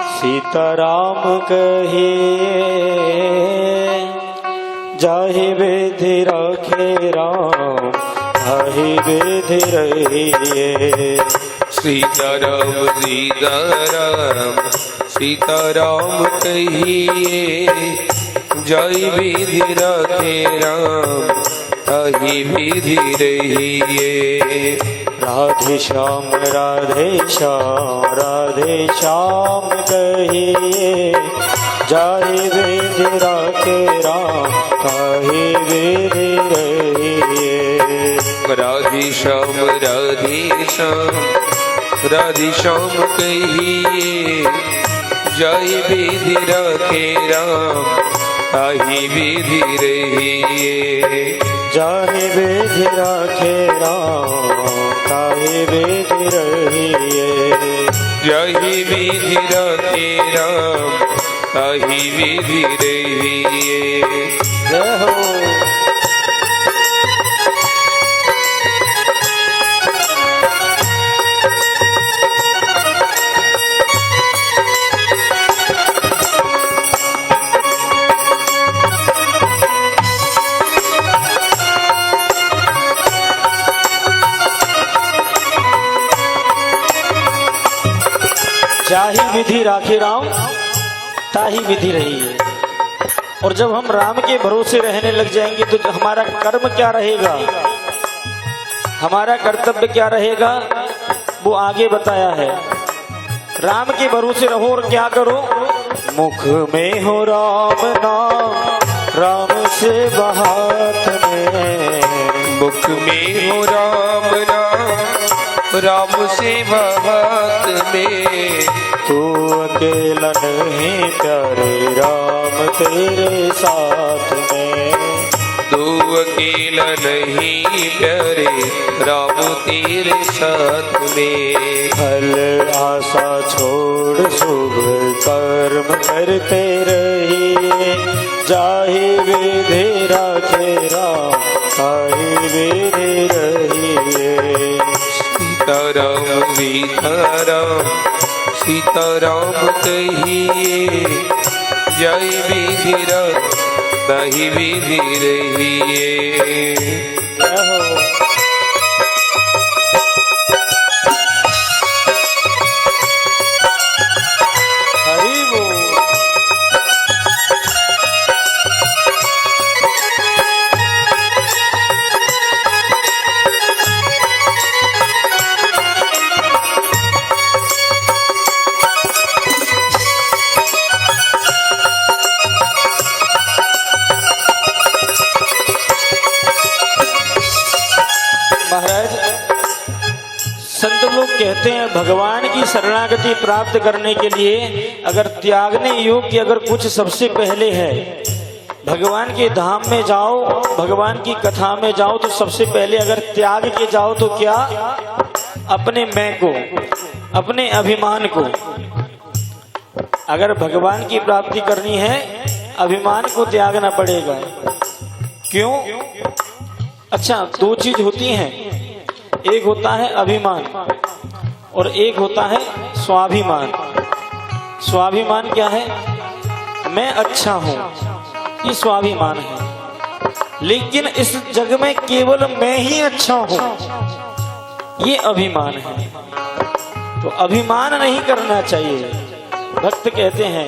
सीताराम कहिए जाहि विधि रखे राम ताहि विधि रहिए। सीताराम सीताराम सीताराम कहिए जय विधि रखे राम ताहि विधि रहिए। राधे श्याम कहिए जाहि विधि रखे राम ताहि विधि रहिए। राधे श्याम कहिए जय विधि रखे राम ताहि विधि रहिए। जाहि विधि रखे राम ताहि विधि रहिए। जहि विधि रखे राम ताहि विधि रहिए। जय हो। जाहि विधि राखे राम ताहि विधि रही है। और जब हम राम के भरोसे रहने लग जाएंगे तो हमारा कर्म क्या रहेगा, हमारा कर्तव्य क्या रहेगा, वो आगे बताया है। राम के भरोसे रहो और क्या करो, मुख में हो राम नाम राम से हाथ में। मुख में हो राम नाम राम से हाथ में। तू अकेला नहीं प्यारे राम तेरे साथ में। तू अकेला नहीं प्यारे राम तेरे साथ में। फल आशा छोड़ शुभ कर्म करते रहिए। जाहि विधि राखे राम ताहि विधि रहिए। सीताराम सीताराम सीताराम कहिए जय विधि रखे ताहि विधि रहिए। हरि बोल। महाराज संत लोग कहते हैं भगवान की शरणागति प्राप्त करने के लिए अगर त्यागने योग्य अगर कुछ सबसे पहले है, भगवान के धाम में जाओ, भगवान की कथा में जाओ तो सबसे पहले अगर त्याग के जाओ तो क्या, अपने मैं को, अपने अभिमान को। अगर भगवान की प्राप्ति करनी है अभिमान को त्यागना पड़ेगा। क्यों? अच्छा, दो चीज होती हैं, एक होता है अभिमान और एक होता है स्वाभिमान। स्वाभिमान क्या है? मैं अच्छा हूं, ये स्वाभिमान है। लेकिन इस जग में केवल मैं ही अच्छा हूं, ये अभिमान है। तो अभिमान नहीं करना चाहिए। भक्त कहते हैं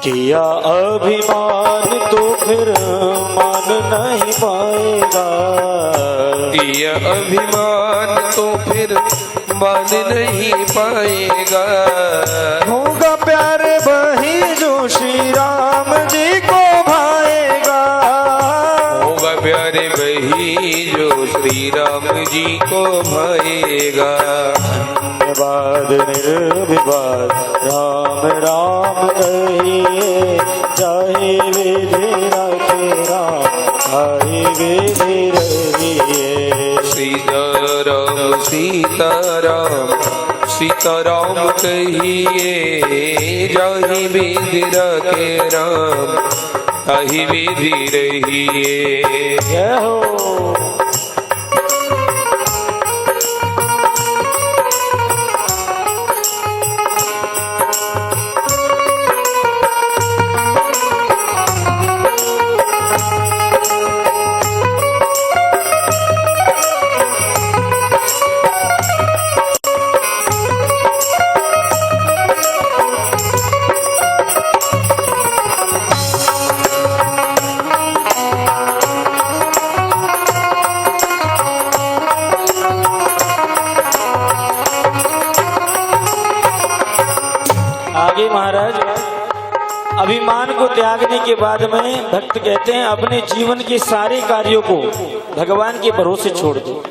किया अभिमान तो फिर मान नहीं पाएगा। किया अभिमान तो फिर मान नहीं पाएगा। होगा प्यारे वही जो श्री राम जी को भाएगा। होगा प्यारे वही जो श्री राम जी को भाएगा। धन्यवाद निर्विवाद राम राम कहिए जाहि विधि रखे राम ताहि विधि रहिए। सीताराम सीताराम सीताराम कहिए जाहि विधि रखे राम ताहि विधि रहिए। जय हो। आगे महाराज अभिमान को त्यागने के बाद में भक्त कहते हैं अपने जीवन के सारे कार्यों को भगवान के भरोसे छोड़ दो।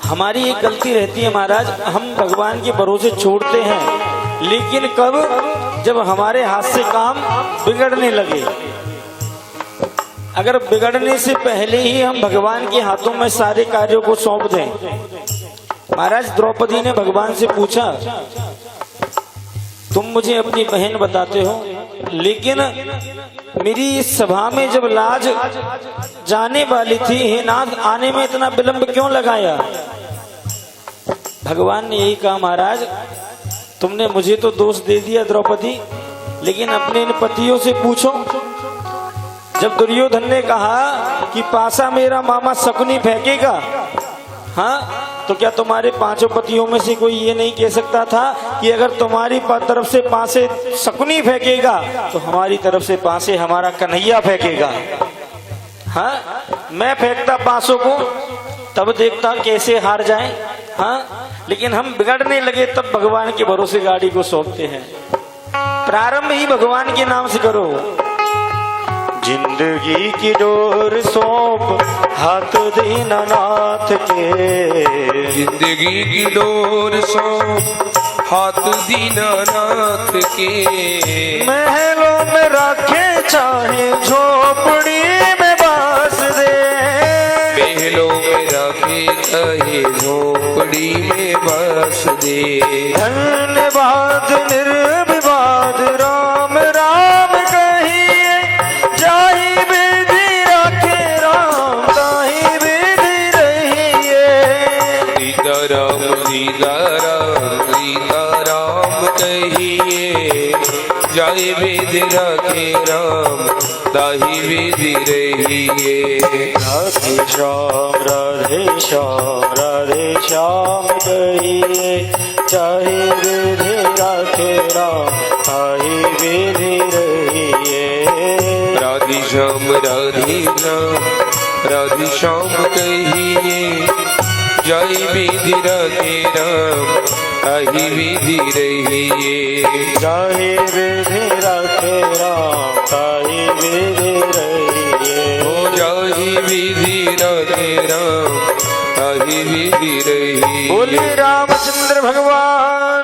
हमारी एक गलती रहती है महाराज, हम भगवान के भरोसे छोड़ते हैं, लेकिन कब, जब हमारे हाथ से काम बिगड़ने लगे। अगर बिगड़ने से पहले ही हम भगवान के हाथों में सारे कार्यों को सौंप दें। महाराज द्रौपदी ने भगवान से पूछा, तुम मुझे अपनी बहन बताते हो, लेकिन मेरी इस सभा में जब लाज जाने वाली थी, हे नाथ, आने में इतना विलंब क्यों लगाया? भगवान ने यही कहा, महाराज तुमने मुझे तो दोष दे दिया द्रौपदी, लेकिन अपने इन पतियों से पूछो। जब दुर्योधन ने कहा कि पासा मेरा मामा शकुनी फेंकेगा, हाँ, तो क्या तुम्हारे पांचों पतियों में से कोई ये नहीं कह सकता था कि अगर तुम्हारी तरफ से पासे शकुनी फेंकेगा तो हमारी तरफ से पासे हमारा कन्हैया फेंकेगा? हाँ, मैं फेंकता पासों को, तब देखता कैसे हार जाए। हाँ, लेकिन हम बिगड़ने लगे तब भगवान के भरोसे गाड़ी को सौंपते हैं। प्रारंभ ही भगवान के नाम से करो। जिंदगी की डोर सौंप हाथ दीनानाथ के, जिंदगी की डोर सौंप हाथ दीनानाथ के, महलों में रखे चाहे झोपड़ी में बास दे, महलों में रखे चाहे झोपड़ी में बस दे। धन्यवाद निर्विवाद राम राम कहिए, जाहि विधि रखे राम ताहि विधि रहिए। सीताराम सीताराम सीताराम कहिए, जाहि विधि रखे राम ताहि विधि रहिए। राधे श्याम राधे श्याम कहिए, चाहे विधि रखे राम ताहि विधि रहिए। राधे श्याम राधे श्याम कहिए, जय विधि रखे राम ताहि विधि रहिए। चाहे विधि रखे राम ताहि विधि रहिए। हो जय विधि रखे राम ताहि विधि रहिए। बोले रामचंद्र भगवान